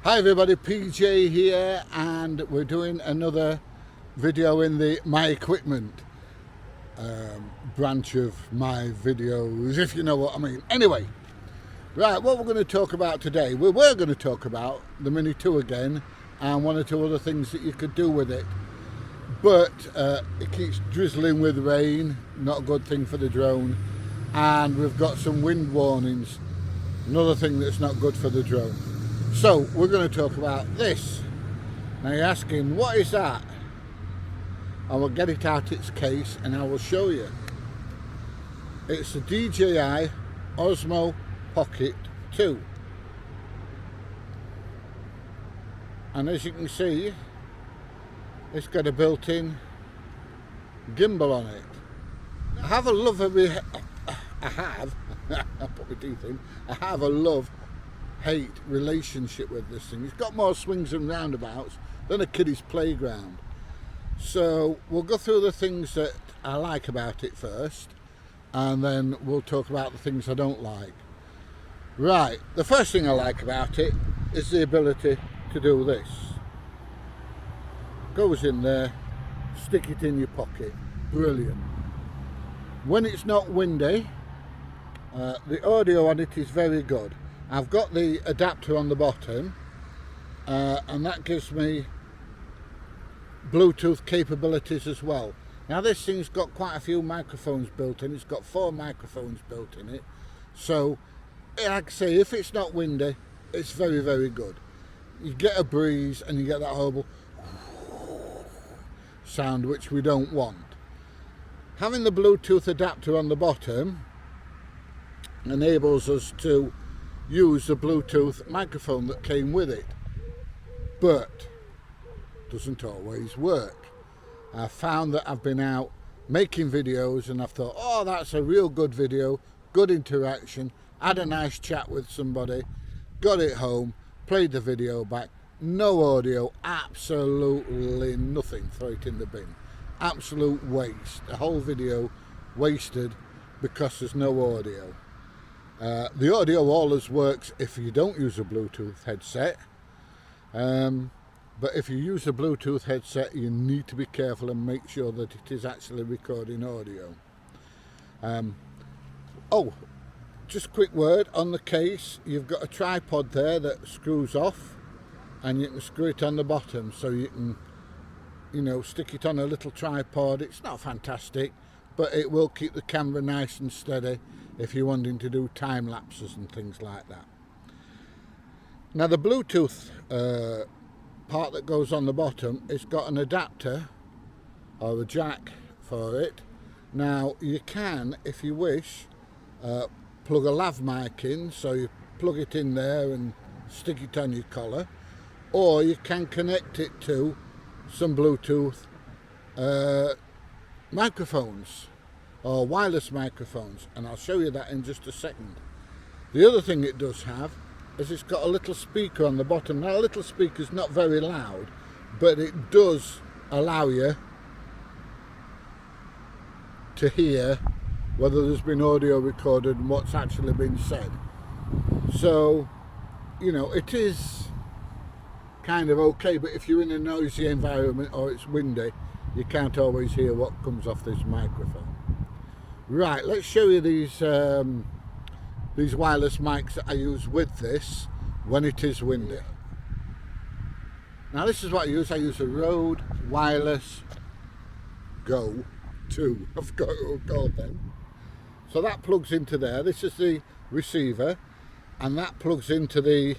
Hi everybody, PJ here, and we're doing another video in the My Equipment branch of my videos, if you know what I mean. Anyway, right, what we're going to talk about today, we were going to talk about the Mini 2 again and one or two other things that you could do with it. But it keeps drizzling with rain, not a good thing for the drone. And we've got some wind warnings, another thing that's not good for the drone. So we're going to talk about this. Now you're asking, what is that? I will get it out its case and I will show you. It's the DJI Osmo Pocket 2. And as you can see, it's got a built-in gimbal on it. I have a love-hate relationship with this thing. It's got more swings and roundabouts than a kiddie's playground. So we'll go through the things that I like about it first, and then we'll talk about the things I don't like. Right, the first thing I like about it is the ability to do this. Goes in there, stick it in your pocket. Brilliant. When it's not windy, the audio on it is very good. I've got the adapter on the bottom, and that gives me Bluetooth capabilities as well. Now this thing's got quite a few microphones built in. It's got 4 microphones built in it. So, like I say, if it's not windy, it's very, very good. You get a breeze and you get that horrible sound which we don't want. Having the Bluetooth adapter on the bottom enables us to use the Bluetooth microphone that came with it, but doesn't always work. I found that I've been out making videos and I've thought, oh, that's a real good video, good interaction, had a nice chat with somebody, got it home, played the video back, no audio, absolutely nothing, throw it in the bin. Absolute waste. The whole video wasted because there's no audio. The audio always works if you don't use a Bluetooth headset, but if you use a Bluetooth headset you need to be careful and make sure that it is actually recording audio. Oh, just a quick word on the case. You've got a tripod there that screws off and you can screw it on the bottom, so you can, you know, stick it on a little tripod. It's not fantastic, but it will keep the camera nice and steady if you're wanting to do time lapses and things like that. Now the Bluetooth part that goes on the bottom, it's got an adapter or a jack for it. Now you can, if you wish, plug a lav mic in, so you plug it in there and stick it on your collar, or you can connect it to some Bluetooth microphones or wireless microphones, and I'll show you that in just a second. The other thing it does have is it's got a little speaker on the bottom. Now a little speaker is not very loud, but it does allow you to hear whether there's been audio recorded and what's actually been said. So, you know, it is kind of okay, but if you're in a noisy environment or it's windy, you can't always hear what comes off this microphone. Right, let's show you these wireless mics that I use with this when it is windy. Now this is what I use. I use a RØDE Wireless Go 2. I've got to call them. So that plugs into there. This is the receiver, and that plugs into the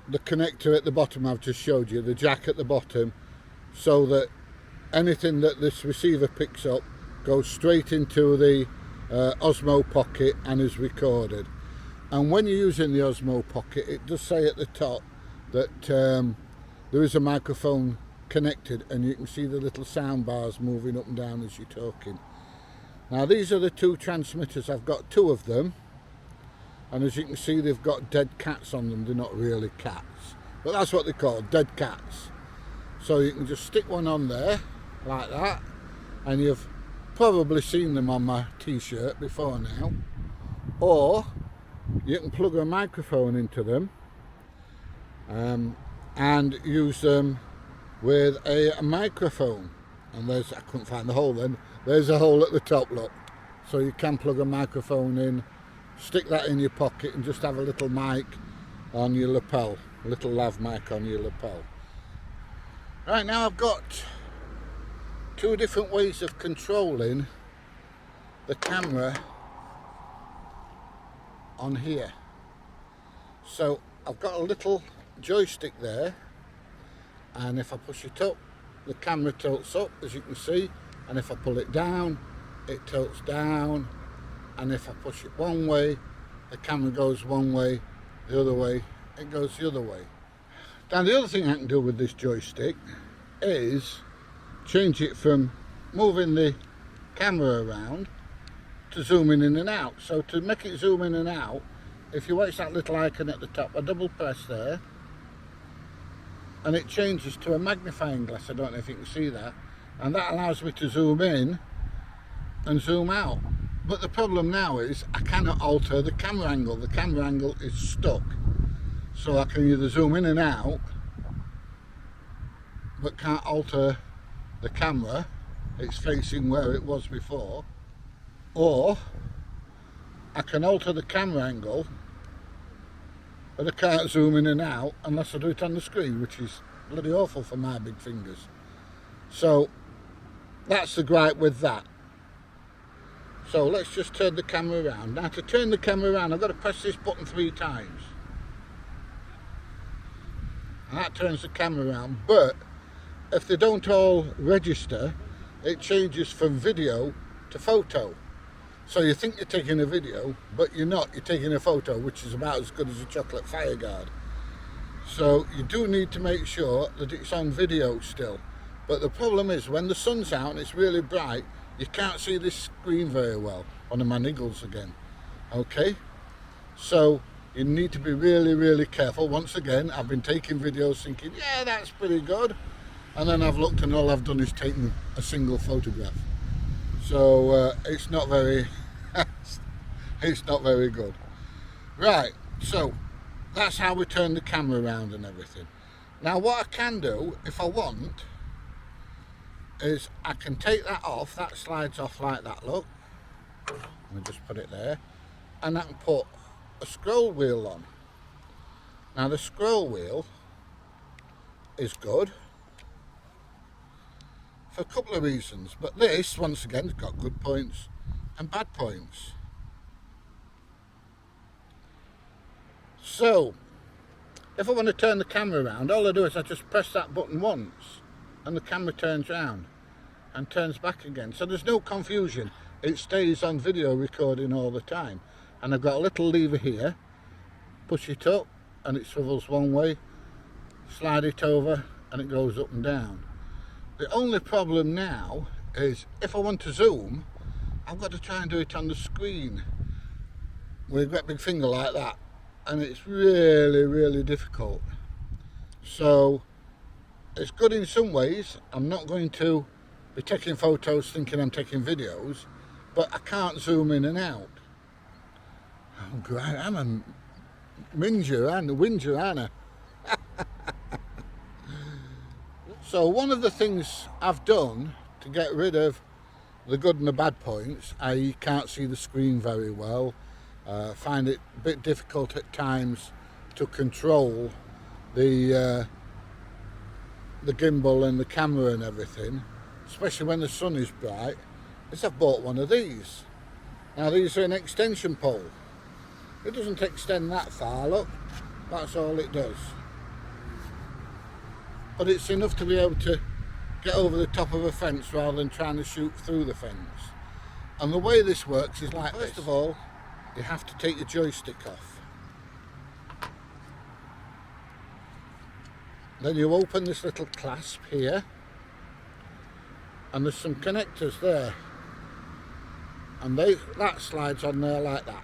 connector at the bottom I've just showed you, the jack at the bottom, so that anything that this receiver picks up goes straight into the Osmo Pocket and is recorded. And when you're using the Osmo Pocket, it does say at the top that there is a microphone connected, and you can see the little sound bars moving up and down as you're talking. Now these are the 2 transmitters. I've got 2 of them, and as you can see they've got dead cats on them. They're not really cats, but that's what they're called, dead cats. So you can just stick one on there like that, and you've probably seen them on my t-shirt before now, or you can plug a microphone into them and use them with a microphone. And there's, I couldn't find the hole then, there's a hole at the top, look. So you can plug a microphone in, stick that in your pocket and just have a little mic on your lapel, a little lav mic on your lapel. Right, now I've got two different ways of controlling the camera on here. So I've got a little joystick there, and if I push it up, the camera tilts up, as you can see, and if I pull it down, it tilts down, and if I push it one way, the camera goes one way, the other way, it goes the other way. Now the other thing I can do with this joystick is change it from moving the camera around to zooming in and out. So to make it zoom in and out, if you watch that little icon at the top, I double press there and it changes to a magnifying glass. I don't know if you can see that, and that allows me to zoom in and zoom out. But the problem now is I cannot alter the camera angle. The camera angle is stuck, so I can either zoom in and out but can't alter the camera, it's facing where it was before, or I can alter the camera angle but I can't zoom in and out unless I do it on the screen, which is bloody awful for my big fingers. So that's the gripe with that. So let's just turn the camera around. Now to turn the camera around, I've got to press this button 3 times. And that turns the camera around, but if they don't all register, it changes from video to photo. So you think you're taking a video, but you're not, you're taking a photo, which is about as good as a chocolate fire guard. So you do need to make sure that it's on video still. But the problem is when the sun's out and it's really bright, you can't see this screen very well. One of my niggles again. Okay, so you need to be really careful. Once again, I've been taking videos thinking, yeah, that's pretty good, and then I've looked and all I've done is taken a single photograph. So it's not very it's not very good. Right, so that's how we turn the camera around and everything. Now what I can do if I want is I can take that off. That slides off like that, look. Let me just put it there, and I can put a scroll wheel on. Now the scroll wheel is good for a couple of reasons, but this once again has got good points and bad points. So if I want to turn the camera around, all I do is I just press that button once and the camera turns round and turns back again, so there's no confusion. It stays on video recording all the time. And I've got a little lever here, push it up and it swivels one way, slide it over and it goes up and down. The only problem now is if I want to zoom, I've got to try and do it on the screen with a great big finger like that, and it's really difficult. So it's good in some ways. I'm not going to be taking photos thinking I'm taking videos, but I can't zoom in and out. Oh great, I'm a whinger, aren't I? So one of the things I've done to get rid of the good and the bad points, I can't see the screen very well, find it a bit difficult at times to control the gimbal and the camera and everything, especially when the sun is bright, is I've bought one of these. Now these are an extension pole. It doesn't extend that far, look, that's all it does. But it's enough to be able to get over the top of a fence rather than trying to shoot through the fence. And the way this works is like this. First of all, you have to take your joystick off. Then you open this little clasp here, and there's some connectors there, and that slides on there like that,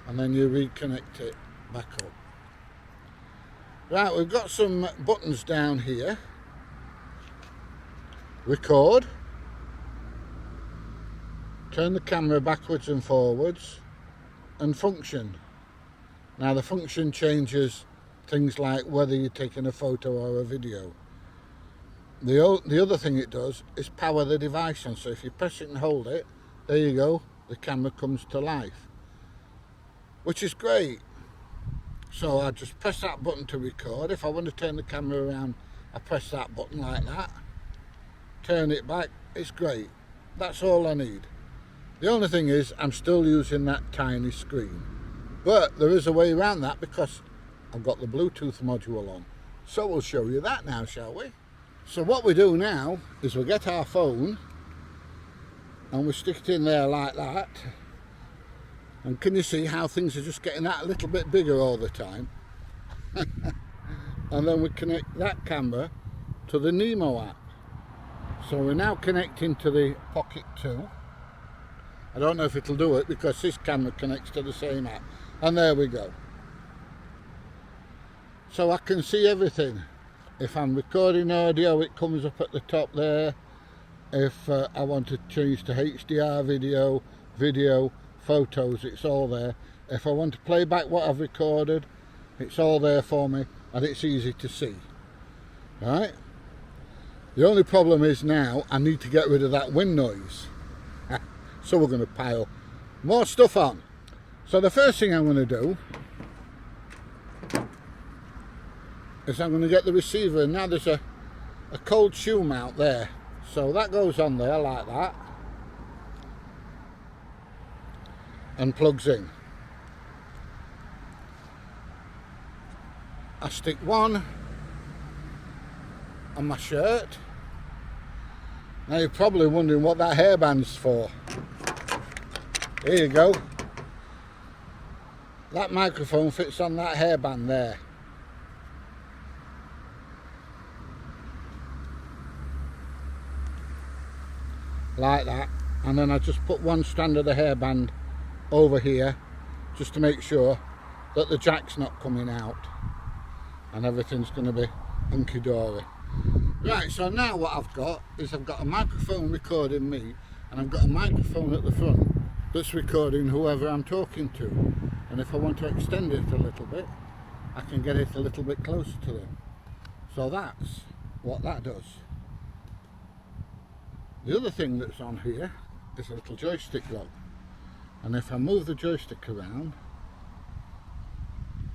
and then you reconnect it back up. Right, we've got some buttons down here. Record, turn the camera backwards and forwards, and function. Now the function changes things like whether you're taking a photo or a video. The other thing it does is power the device on, so if you press it and hold it, there you go, the camera comes to life, which is great. So I just press that button to record. If I want to turn the camera around, I press that button like that, turn it back. It's great. That's all I need. The only thing is I'm still using that tiny screen, but there is a way around that because I've got the Bluetooth module on. So we'll show you that now, shall we? So what we do now is we get our phone and we stick it in there like that. And can you see how things are just getting that a little bit bigger all the time? And then we connect that camera to the Nemo app. So we're now connecting to the Pocket 2. I don't know if it'll do it because this camera connects to the same app. And there we go. So I can see everything. If I'm recording audio, it comes up at the top there. If I want to change to HDR video, photos, it's all there. If I want to play back what I've recorded, it's all there for me and it's easy to see. Right? The only problem is now I need to get rid of that wind noise. So we're going to pile more stuff on. So the first thing I'm going to do is I'm going to get the receiver, and now there's a cold shoe mount there, so that goes on there like that and plugs in. I stick one on my shirt. Now you're probably wondering what that hairband's for. Here you go. That microphone fits on that hairband there. Like that, and then I just put one strand of the hairband over here just to make sure that the jack's not coming out and everything's going to be hunky-dory. Right, so now what I've got is I've got a microphone recording me and I've got a microphone at the front that's recording whoever I'm talking to, and if I want to extend it a little bit I can get it a little bit closer to them. So that's what that does. The other thing that's on here is a little joystick lock, and if I move the joystick around,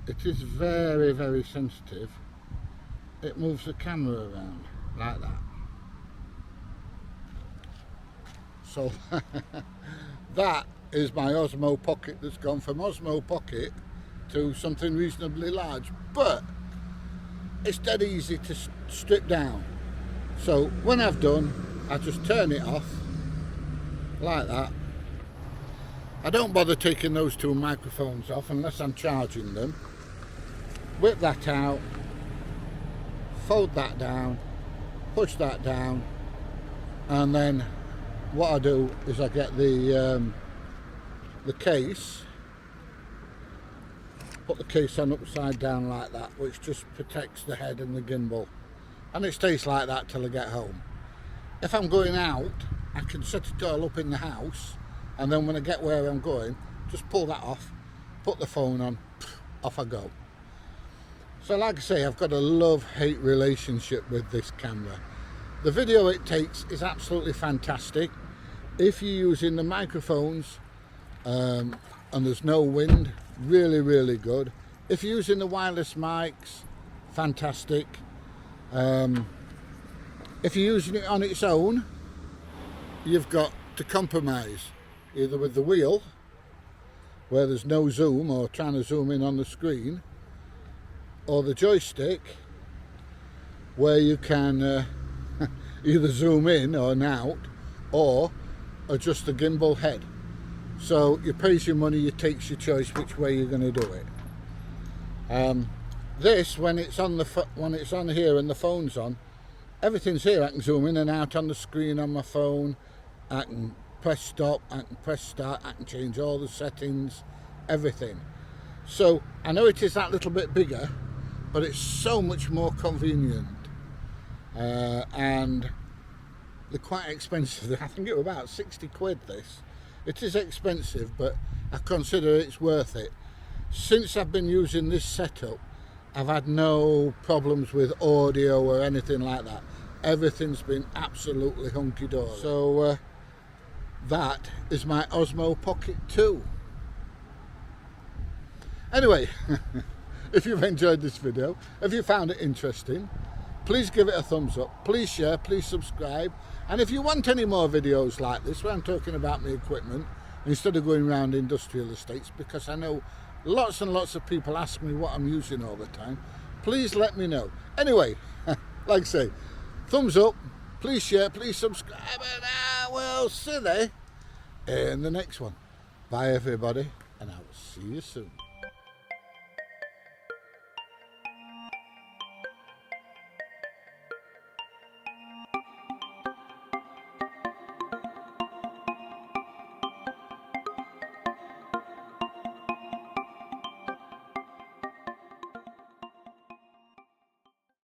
it is very, very sensitive. It moves the camera around like that. So that is my Osmo Pocket that's gone from Osmo Pocket to something reasonably large, but it's dead easy to strip down. So when I've done, I just turn it off like that. I don't bother taking those two microphones off unless I'm charging them. Whip that out, fold that down, push that down, and then what I do is I get the case, put the case on upside down like that, which just protects the head and the gimbal, and it stays like that till I get home. If I'm going out, I can set it all up in the house, and then when I get where I'm going, just pull that off, put the phone on, off I go. So like I say, I've got a love-hate relationship with this camera. The video it takes is absolutely fantastic. If you're using the microphones and there's no wind, really, really good. If you're using the wireless mics, fantastic. If you're using it on its own, you've got to compromise, either with the wheel, where there's no zoom or trying to zoom in on the screen, or the joystick, where you can either zoom in or out, or adjust the gimbal head. So you pays your money, you takes your choice which way you're going to do it. This, when it's on here and the phone's on, everything's here. I can zoom in and out on the screen on my phone. I can press stop, I can press start, I can change all the settings, everything. So I know it is that little bit bigger, but it's so much more convenient. And they're quite expensive. I think it was about 60 quid this. It is expensive, but I consider it's worth it. Since I've been using this setup, I've had no problems with audio or anything like that. Everything's been absolutely hunky-dory. So that is my Osmo Pocket 2. Anyway, if you've enjoyed this video, if you found it interesting, please give it a thumbs up, please share, please subscribe, and if you want any more videos like this where I'm talking about my equipment instead of going around industrial estates, because I know lots and lots of people ask me what I'm using all the time, please let me know. Anyway, like I say, thumbs up, please share, please subscribe, and I will see you in the next one. Bye everybody, and I will see you soon.